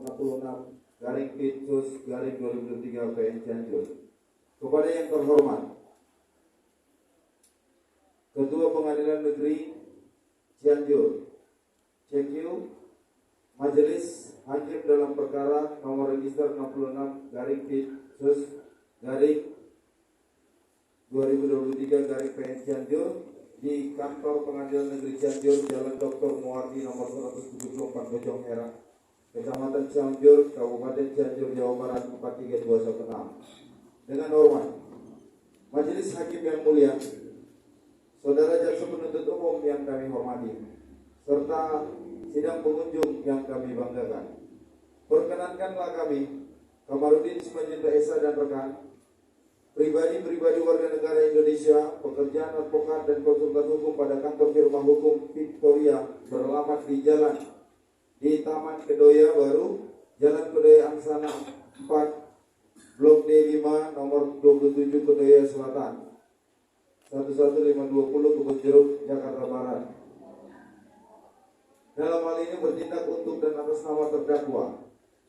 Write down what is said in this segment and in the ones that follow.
66 garing Pitsus garing 2023 PN Cianjur. Kepada yang terhormat Ketua Pengadilan Negeri Cianjur, CQ, Majelis Hakim dalam perkara nomor register 66 garing Pitsus garing 2023 garing PN Cianjur di kantor Pengadilan Negeri Cianjur, Jalan Dr. Muwardi nomor 174 Bojong Herang, Kecamatan Cianjur, Kabupaten Cianjur, Jawa Barat 43216. Dengan hormat, Majelis Hakim yang mulia, Saudara Jaksa Penuntut Umum yang kami hormati, serta sidang pengunjung yang kami banggakan. Perkenankanlah kami, Kamarudin Simanjuntak Esa dan rekan, pribadi-pribadi warga negara Indonesia, pekerjaan advokat dan konsultan hukum pada kantor firma hukum Victoria beralamat di Jalan di Taman Kedoya Baru, Jalan Kedoya Angsana 4, Blok D5 nomor 27 Kedoya Selatan 11520 Kebun Jeruk, Jakarta Barat. Dalam hal ini bertindak untuk dan atas nama terdakwa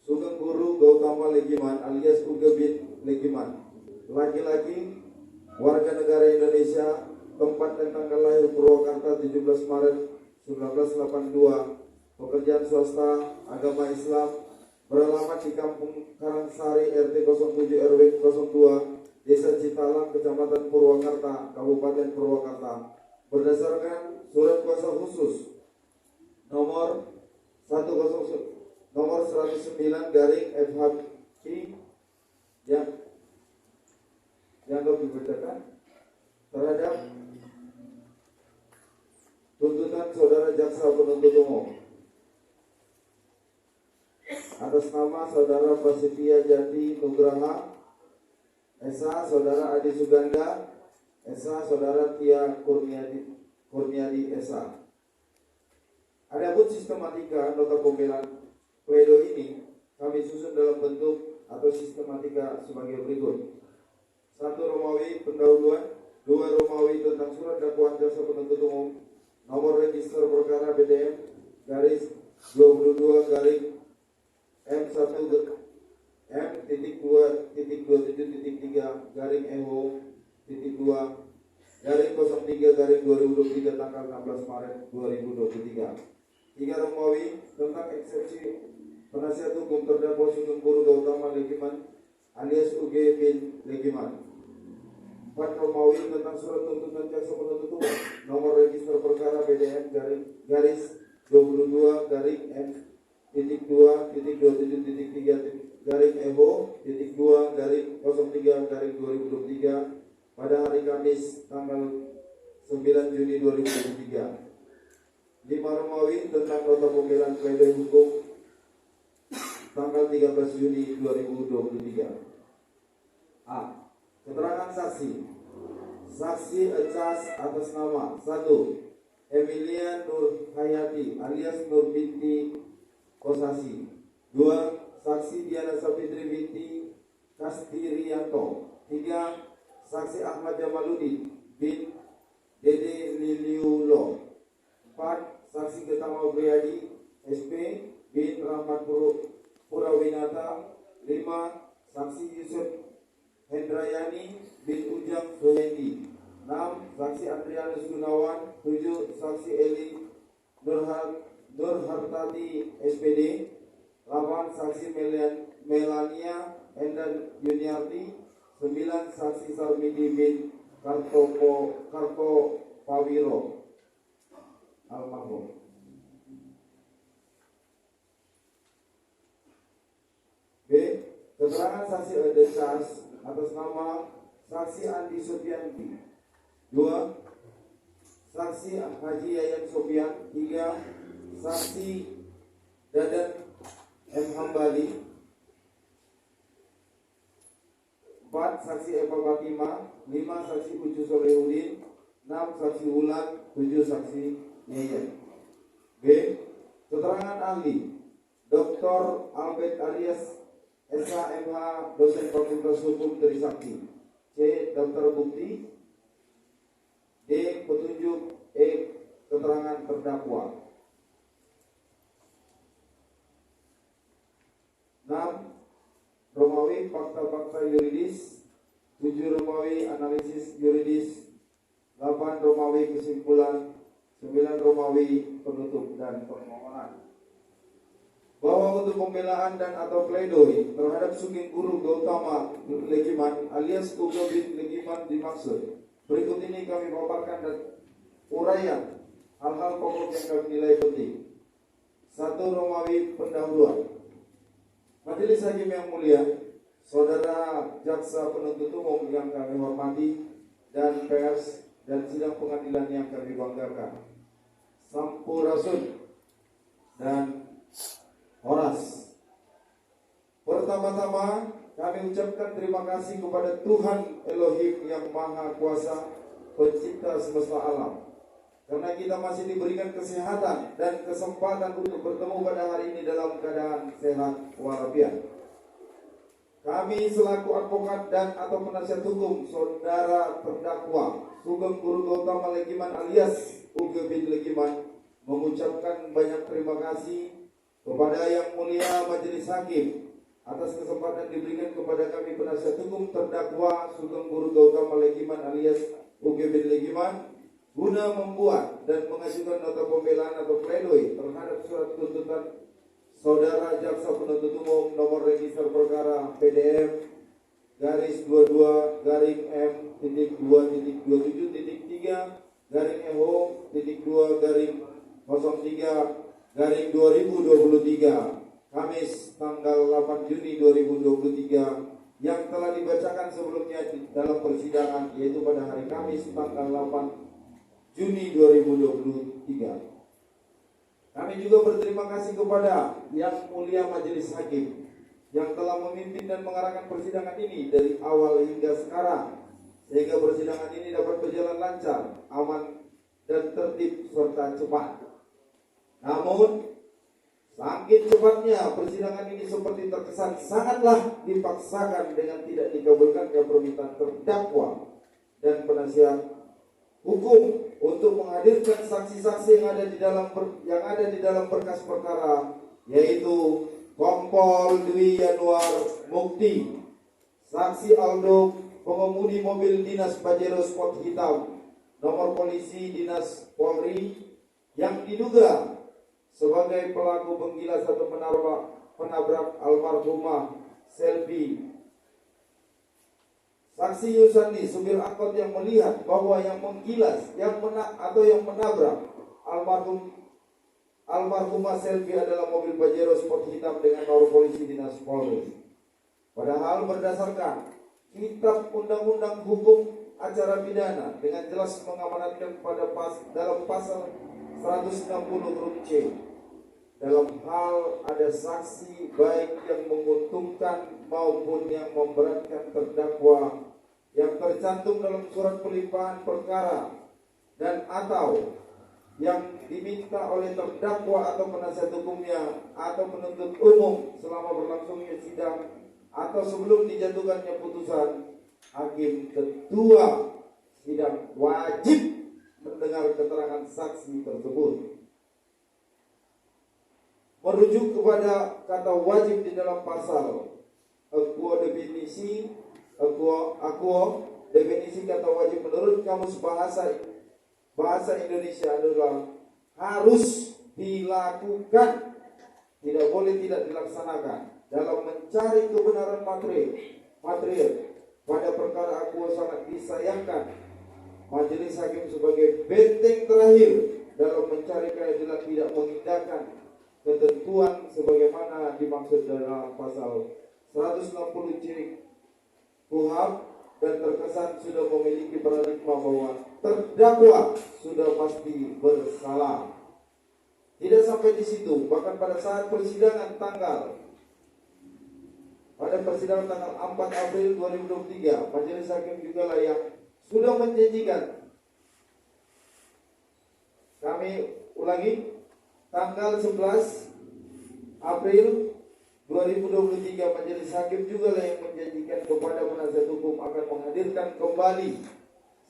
Sugeng Guru Gautama Legiman alias Uge bin Legiman, laki-laki, warga negara Indonesia, tempat dan tanggal lahir Purwakarta 17 Maret 1982, pekerjaan swasta, agama Islam, beralamat di Kampung Karangsari RT 07 RW 02 Desa Citalang, Kecamatan Purwakarta, Kabupaten Purwakarta, berdasarkan surat kuasa khusus nomor 109 garing FHP yang dibacakan terhadap tuntutan saudara jaksa penuntut umum atas nama saudara Prasetya Jati Nugraha Esa, saudara Adi Suganda Esa, saudara Tia Kurniadi Esa. Adapun sistematika nota pembelaan pledoi ini kami susun dalam bentuk atau sistematika sebagai berikut. 1. Romawi pendahuluan. 2. Romawi tentang surat dakwaan jaksa penuntut umum nomor register perkara BDM garis 22 garing M1 M.2.27.3 garing EHO titik 2 garing 03 garing 2023 tanggal 16 Maret 2023. 3. Romawi tentang eksepsi penasihat hukum terdakwa Sugeng Guru Gautama Legiman alias Uge bin Legiman. 4. Romawi tentang surat tuntutan jaksa penuntut umum nomor register perkara BDM garis 22 garing M.2.27.3 garing EHO titik 2 garing 03 garing 2023 pada hari Kamis tanggal 9 Juni 2023. 5. Romawi tentang nota pembelaan pledoi hukum tanggal 13 Juni 2023. A. Keterangan saksi. Saksi ecas atas nama 1. Emilia Nur Hayati alias Nur binti Kosasi. 2. Saksi Diana Sapitri binti Kastirianto. 3. Saksi Ahmad Jamaludin bin Dede Liliulo. 4. Saksi Getama Priyadi SP bin Rahmat Purawinata. 5. Saksi Yusuf Hendrayani bin Ujang Suhendi. 6. Saksi Adrianus Gunawan. 7. Saksi Eli Nurhartati SPD. 8. Saksi Melania Endan Yuniarti. 9. Saksi Sarmidi bin Kartopawiro almarhum. B. Keterangan saksi ecas atas nama saksi Andi Supianti. 2. Saksi Haji Yayan Sopian. 3. Saksi Dadan M. Hambali. 4. Saksi Eva Fatima. 5. Saksi Ucu Solehudin. 6. Saksi Wulan. 7. Saksi Yayan. B. Keterangan ahli Dr. Albert Arias SHMH, dosen Fakultas Hukum Trisakti. C. Daftar bukti. D. Petunjuk. E. Keterangan terdakwa. fakta-fakta yuridis, 7 Romawi analisis yuridis, 8 Romawi kesimpulan, 9 Romawi penutup dan permohonan. Bahwa untuk pembelaan dan atau pledoi terhadap Sugeng Guru Gautama Legiman alias Ugo bin Legiman dimaksud. Berikut ini kami paparkan dan uraian hal-hal pokok yang kami nilai penting. 1 Romawi pendahuluan. Majelis Hakim yang mulia, Saudara Jaksa Penuntut Umum yang kami hormati, dan pers dan sidang pengadilan yang kami banggakan, Sampurasun dan Horas. Pertama-tama kami ucapkan terima kasih kepada Tuhan Elohim yang Maha Kuasa, Pencipta semesta alam, karena kita masih diberikan kesehatan dan kesempatan untuk bertemu pada hari ini dalam keadaan sehat walafiat. Kami selaku advokat dan atau penasihat hukum saudara terdakwa Sugeng Guru Gautama Legiman alias Ugo bin Legiman mengucapkan banyak terima kasih kepada Yang Mulia Majelis Hakim atas kesempatan diberikan kepada kami penasihat hukum terdakwa Sugeng Guru Gautama Legiman alias Ugo bin Legiman guna membuat dan mengajukan nota pembelaan atau pledoi terhadap surat tuntutan Saudara Jaksa Penuntut Umum nomor register perkara PDM garis 22 garing M.2.27.3 garing 03 garing 2023 Kamis tanggal 8 Juni 2023 yang telah dibacakan sebelumnya dalam persidangan, yaitu pada hari Kamis tanggal 8 Juni 2023. Kami juga berterima kasih kepada Yang Mulia Majelis Hakim yang telah memimpin dan mengarahkan persidangan ini dari awal hingga sekarang, sehingga persidangan ini dapat berjalan lancar, aman, dan tertib serta cepat. Namun, saking cepatnya persidangan ini seperti terkesan sangatlah dipaksakan dengan tidak dikabulkannya permintaan terdakwa dan penasihat hukum untuk menghadirkan saksi-saksi yang ada di dalam berkas perkara, yaitu Kompol Dwi Yanuar Mukti, saksi Aldo, pengemudi mobil dinas Pajero Sport hitam, nomor polisi dinas Polri, yang diduga sebagai pelaku penggilas atau penabrak almarhumah Selvi. Saksi Yusandi, supir angkot yang melihat bahwa yang menggilas, yang menabrak almarhumah Selvi adalah mobil Pajero Sport hitam dengan nomor polisi dinas Polri. Padahal berdasarkan Kitab Undang-Undang Hukum Acara Pidana dengan jelas mengamanatkan dalam pasal 160 huruf C, dalam hal ada saksi baik yang menguntungkan maupun yang memberatkan terdakwa yang tercantum dalam surat pelimpahan perkara dan atau yang diminta oleh terdakwa atau penasihat hukumnya atau penuntut umum selama berlangsungnya sidang atau sebelum dijatuhkannya putusan, hakim ketua sidang wajib mendengar keterangan saksi tersebut. Merujuk kepada kata wajib di dalam pasal definisi kata wajib menurut Kamus Bahasa Indonesia adalah harus dilakukan, tidak boleh tidak dilaksanakan dalam mencari kebenaran material. Pada perkara akuo sangat disayangkan Majelis Hakim sebagai benteng terakhir dalam mencari keadilan tidak mengindahkan ketentuan sebagaimana dimaksud dalam pasal 160 C KUHP dan terkesan sudah memiliki paradigma bahwa terdakwa sudah pasti bersalah. Tidak sampai di situ, bahkan pada saat persidangan tanggal 4 April 2023, Majelis Hakim juga lah yang sudah menjanjikan. Kami ulangi, tanggal 11 April 2023 Majelis Hakim juga lah yang menjanjikan kepada penasihat hukum akan menghadirkan kembali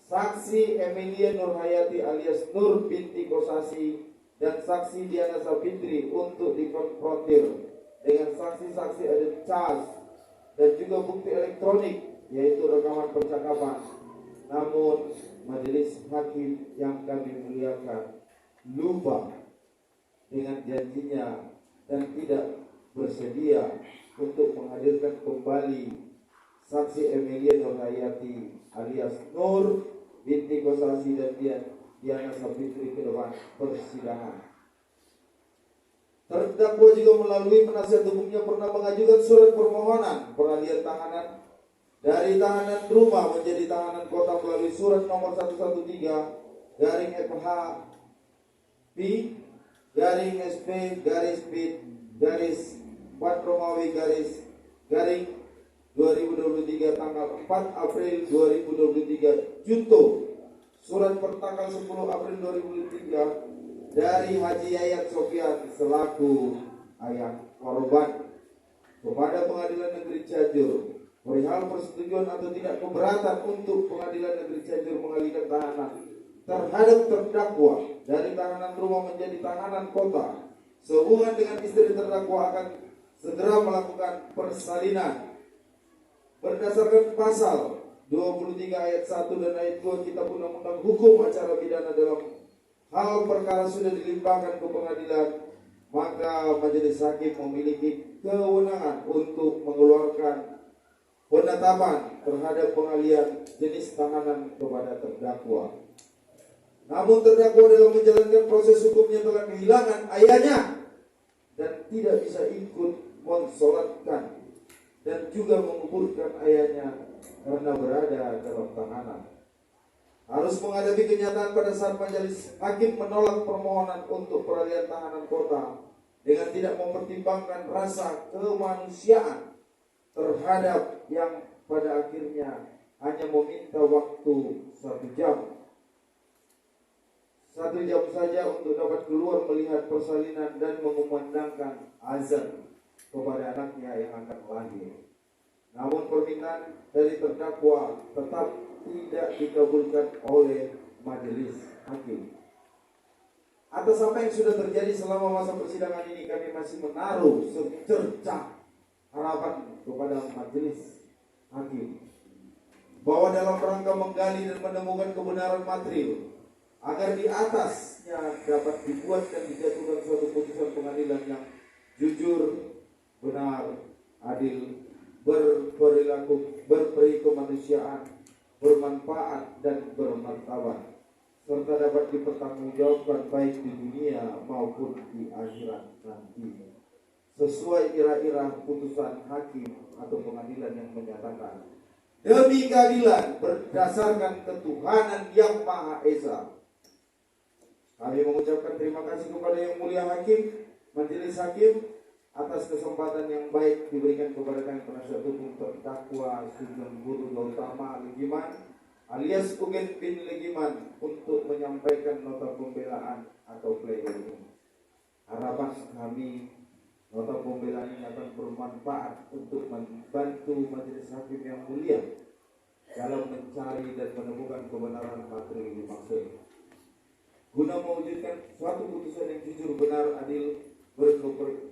saksi Emilia Nurhayati alias Nur binti Kosasi dan saksi Diana Sapitri untuk dikonfrontir dengan saksi-saksi ada Charles dan juga bukti elektronik yaitu rekaman percakapan. Namun majelis hakim yang kami muliakan lupa dengan janjinya dan tidak bersedia untuk menghadirkan kembali saksi Emilia Nurhayati alias Nur binti Kosasi dan Diana Sapitri ke depan persidangan. Terdakwa juga melalui penasihat hukumnya pernah mengajukan surat permohonan peralihan tahanan dari tahanan rumah menjadi tahanan kota melalui surat nomor 113 garing FH P garing SP garis P garis 4 Romawi garing 2023 tanggal 4 April 2023 Junto surat pertanggal 10 April 2023 dari Haji Yayat Sofian selaku ayah korban kepada Pengadilan Negeri Cianjur perihal persetujuan atau tidak keberatan untuk Pengadilan Negeri Cianjur mengalihkan tahanan terhadap terdakwa dari tahanan rumah menjadi tahanan kota sehubungan dengan istri terdakwa akan segera melakukan persalinan berdasarkan pasal 23 ayat 1 dan ayat 2 Kitab Undang-Undang Hukum Acara Pidana dalam hal perkara sudah dilimpahkan ke pengadilan, maka majelis hakim memiliki kewenangan untuk mengeluarkan penetapan terhadap pengalihan jenis tahanan kepada terdakwa. Namun terdakwa dalam menjalankan proses hukumnya telah kehilangan ayahnya dan tidak bisa ikut mensolatkan dan juga menguburkan ayahnya karena berada dalam tahanan. Harus menghadapi kenyataan pada saat majelis hakim menolak permohonan untuk peralihan tahanan kota dengan tidak mempertimbangkan rasa kemanusiaan terhadap yang pada akhirnya hanya meminta waktu 1 jam. 1 jam saja untuk dapat keluar melihat persalinan dan mengumandangkan azan kepada anaknya yang akan lahir. Namun permintaan dari terdakwa tetap tidak dikabulkan oleh majelis hakim. Atas apa yang sudah terjadi selama masa persidangan ini, kami masih menaruh secercah harapan kepada majelis hakim bahwa dalam rangka menggali dan menemukan kebenaran material agar di atasnya dapat dibuat dan dijatuhkan suatu putusan pengadilan yang jujur, benar, adil, berperi kemanusiaan, bermanfaat dan bermartabat, serta dapat dipertanggungjawabkan baik di dunia maupun di akhirat nanti, sesuai ira-ira putusan hakim atau pengadilan yang menyatakan demi keadilan berdasarkan ketuhanan yang Maha Esa. Kami mengucapkan terima kasih kepada Yang Mulia Hakim, Majelis Hakim atas kesempatan yang baik diberikan kepada kami penasihat hukum terdakwa Sugeng Guru Gautama Legiman alias Ugen bin Legiman untuk menyampaikan nota pembelaan atau pledoi. Harapan kami nota pembelaan ini akan bermanfaat untuk membantu majelis hakim yang mulia dalam mencari dan menemukan kebenaran materi dimaksud, guna mewujudkan suatu putusan yang jujur, benar, adil,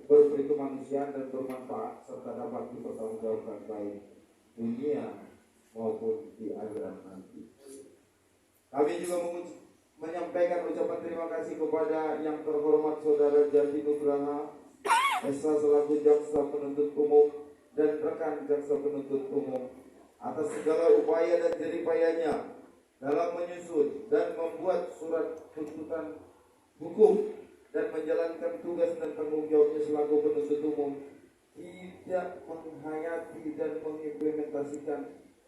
berperi kemanusiaan dan bermanfaat, serta dapat dipertanggungjawabkan baik dunia maupun di akhirat nanti. Kami juga menyampaikan ucapan terima kasih kepada yang terhormat Saudara Jati Nugraha Esa selaku jaksa penuntut umum dan rekan jaksa penuntut umum atas segala upaya dan jeripayanya dalam menyusun dan membuat surat tuntutan hukum dan menjalankan tugas dan tanggung jawabnya selaku penuntut umum, tidak menghayati dan mengimplementasikan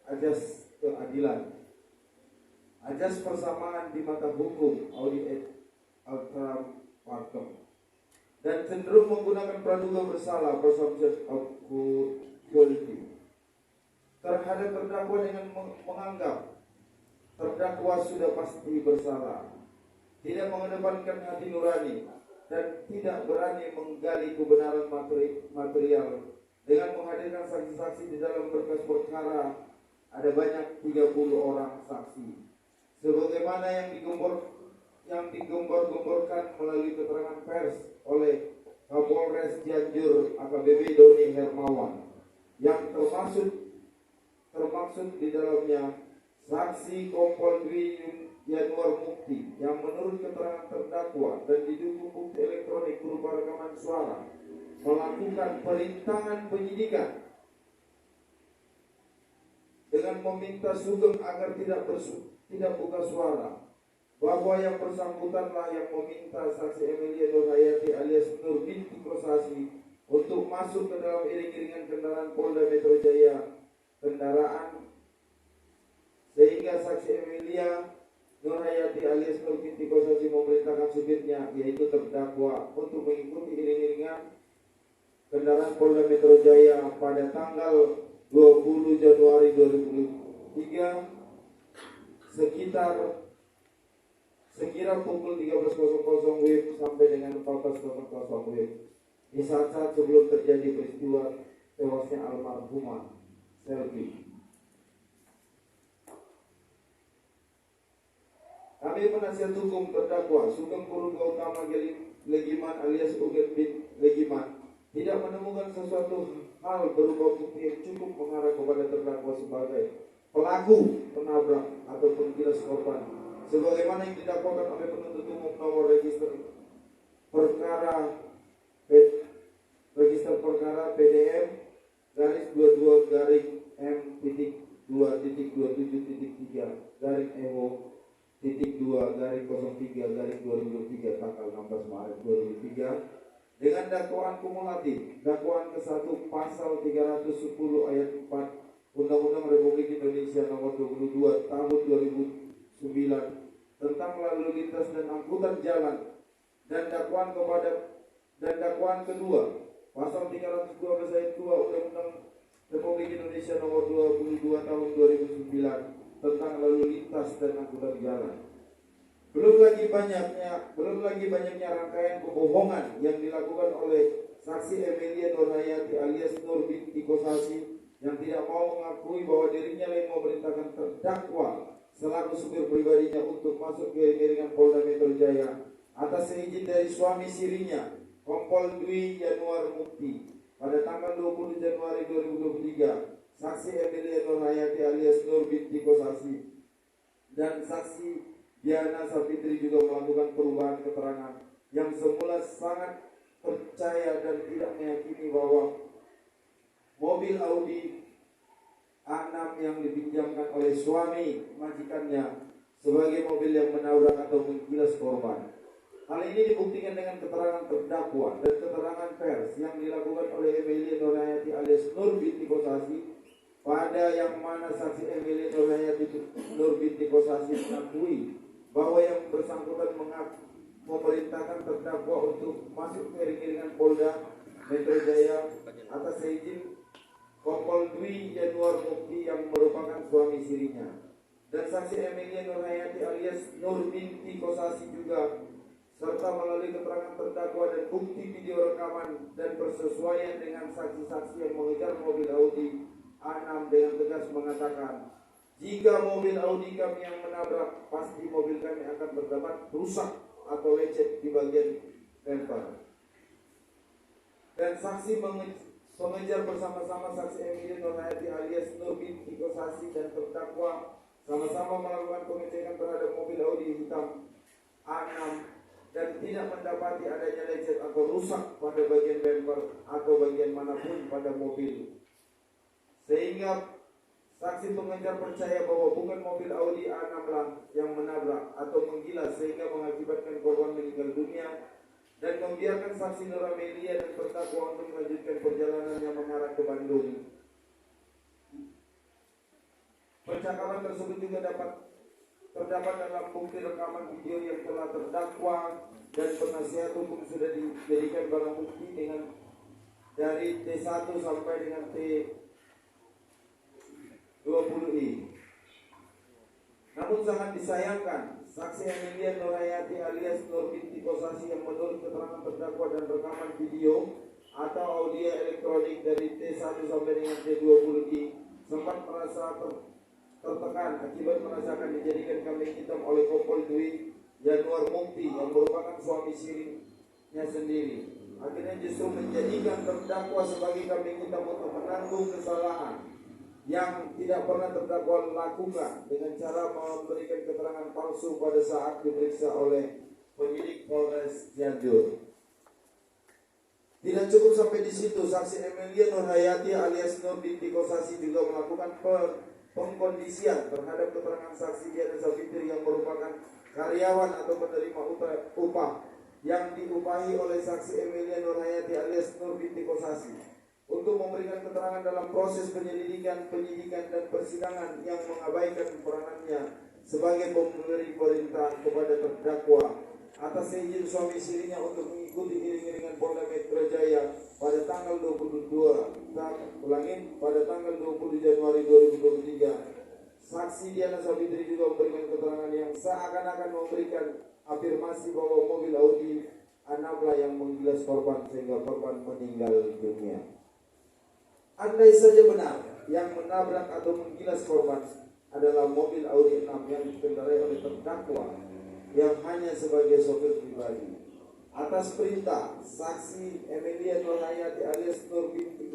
ajas keadilan, ajas persamaan di mata hukum audi et altera partem, dan cenderung menggunakan praduga bersalah presumption of guilty terhadap terdakwa dengan menganggap terdakwa sudah pasti bersalah, tidak mengedepankan hati nurani dan tidak berani menggali kebenaran material dengan menghadirkan saksi-saksi di dalam berkas perkara. Ada banyak 30 orang saksi sebagaimana yang digembar-gemborkan melalui keterangan pers oleh Kapolres Cianjur AKBP Doni Hermawan yang termaksud di dalamnya saksi Kompol Dwi Yanuar Mukti yang menurut keterangan terdakwa dan didukung bukti elektronik berupa rekaman suara melakukan perintangan penyidikan dengan meminta Sugeng agar tidak buka suara, bahwa yang bersangkutanlah yang meminta saksi Emilia Nurhayati alias Nur binti Kosasi untuk masuk ke dalam iring-iringan kendaraan Polda Metro Jaya kendaraan, sehingga saksi Emilia Nurhayati alias Nur binti Kosasi memerintahkan supirnya yaitu terdakwa untuk mengikuti iring-iringan kendaraan Polda Metro Jaya pada tanggal 20 Januari 2003 sekira pukul 13.00 WIB sampai dengan 14.00 WIB di saat-saat sebelum terjadi peristiwa tewasnya almarhumah Selvi. Kami penasihat hukum terdakwa Sugeng Purun Gautama Legiman alias Ugen bin Legiman tidak menemukan sesuatu hal berupa bukti yang cukup mengarah kepada terdakwa sebagai pelaku penabrak atau penggilas korban, sebagaimana yang didakwakan oleh penuntut umum nomor register perkara PDM garis 22 garing M.2.27.3 garing EWO titik 2 garing 03 garing 2003 tanggal 16 Maret 2003 dengan dakwaan kumulatif dakwaan ke-1 pasal 310 ayat 4 Undang-Undang Republik Indonesia nomor 22 tahun 2009 tentang lalu lintas dan angkutan jalan, dan dakwaan kedua pasal 312 ayat 2 Undang-Undang Republik Indonesia nomor 22 tahun 2009 tentang lalu lintas dan angkutan jalan. Belum lagi banyaknya rangkaian kebohongan yang dilakukan oleh saksi Emilia Nurhayati alias Nur binti Kosasi yang tidak mau mengakui bahwa dirinya yang memerintahkan terdakwa selaku supir pribadinya untuk masuk ke iring-iringan Polda Metro Jaya atas izin dari suami sirinya Kompol Dwi Yanuar Mukti pada tanggal 20 Januari 2023. Saksi Emilia Nurhayati alias Nur binti Kosasi dan saksi Diana Sapitri juga melakukan perubahan keterangan yang semula sangat percaya dan tidak meyakini bahwa mobil Audi A6 yang dipinjamkan oleh suami majikannya sebagai mobil yang menabrak atau menggilas korban. Hal ini dibuktikan dengan keterangan terdakwa dan keterangan pers yang dilakukan oleh Emilia Nurhayati alias Nur binti Kosasi, pada yang mana saksi Emilia Nurhayati Nur binti Kosasi mengakui bahwa yang bersangkutan memerintahkan terdakwa untuk masuk ke iring-iringan Polda Metro Jaya atas izin Kompol Dwi Yanuar Mukti yang merupakan suami sirinya. Dan saksi Emilia Nurhayati alias Nur binti Kosasi juga serta melalui keterangan terdakwa dan bukti video rekaman dan persesuaian dengan saksi-saksi yang mengejar mobil Audi A6 dengan tegas mengatakan, jika mobil Audi kami yang menabrak, pasti mobil kami akan terdapat rusak atau lecet di bagian bumper. Dan saksi pengejar bersama-sama saksi Emilia Nurhayati alias Nur binti Kosasi dan terdakwa sama-sama melakukan pengecekan terhadap mobil Audi hitam A6 dan tidak mendapati adanya lecet atau rusak pada bagian bumper atau bagian manapun pada mobil, sehingga saksi pengejar percaya bahwa bukan mobil Audi A6 lah yang menabrak atau menggilas sehingga mengakibatkan korban meninggal dunia, dan membiarkan saksi Nur Amelia dan terdakwa untuk melanjutkan perjalanannya mengarah ke Bandung. Percakapan tersebut juga terdapat dalam bukti rekaman video yang telah terdakwa dan penasihat hukum sudah dijadikan barang bukti dengan dari T1 sampai dengan T20i. Namun sangat disayangkan, saksi Emilia Nurhayati alias Nur binti Kosasi yang menurut keterangan terdakwa dan rekaman video atau audio elektronik dari T1 sampai dengan T20i sempat merasa tertekan akibat merasakan dijadikan kambing hitam oleh Kompol Dwi Yanuar Mukti yang merupakan suami sirinya sendiri akhirnya justru menjadikan terdakwa sebagai kambing hitam untuk menanggung kesalahan yang tidak pernah terdakwa lakukan dengan cara memberikan keterangan palsu pada saat diperiksa oleh penyidik Polres Cianjur. Tidak cukup sampai di situ, saksi Emilia Nurhayati alias Nur binti Kosasi juga melakukan pengkondisian terhadap keterangan saksi Diana Savitri yang merupakan karyawan atau penerima upah yang diupahi oleh saksi Emilia Nurhayati alias Nur binti Kosasi untuk memberikan keterangan dalam proses penyelidikan, penyidikan, dan persidangan yang mengabaikan peranannya sebagai pemberi perintah kepada terdakwa atas izin suami sirinya untuk mengikuti iring-iringan Polda Metro Jaya pada tanggal 20 Januari 2023. Saksi Diana Savitri juga memberikan keterangan yang seakan-akan memberikan afirmasi bahwa mobil Audi A6 yang menggilas korban sehingga korban meninggal dunia. Andai saja benar yang menabrak atau menggilas korban adalah mobil Audi 6 yang dikendarai oleh terdakwa yang hanya sebagai sopir pribadi. Atas perintah saksi Emilia Nurhayati alias Nur binti